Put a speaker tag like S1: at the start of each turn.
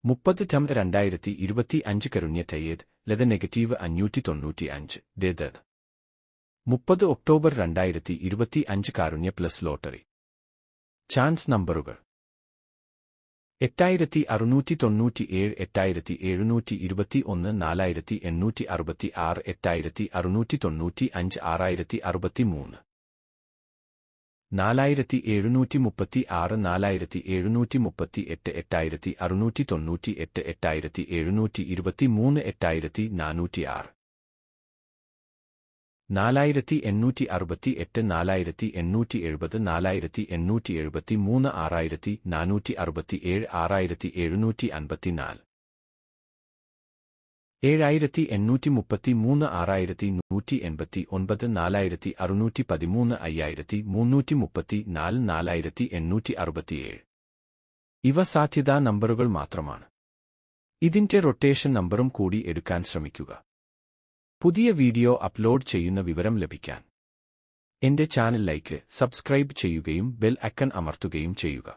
S1: 30 ടം 2025 Karunya തയ്യേത് Latha negative 595 ഡേതത് 30 October 2025 കാരുണ്യ plus lottery chance നമ്പറുകൾ 8697 8721 4866 8695 6063 4736 4738 8698 8723 8406 4868 4870 4873 6467 6754 7833 6189 4613 5334 4867 ഇവ സാധ്യതാ നമ്പറുകൾ മാത്രമാണ്. ഇതിന്റെ റൊട്ടേഷൻ നമ്പറും കൂടി എടുക്കാൻ ശ്രമിക്കുക. പുതിയ വീഡിയോ അപ്ലോഡ് ചെയ്യുന്ന വിവരം ലഭിക്കാൻ എന്റെ ചാനൽ ലൈക്ക്, സബ്സ്ക്രൈബ് ചെയ്യുകയും ബെൽ ഐക്കൺ അമർത്തുകയും ചെയ്യുക.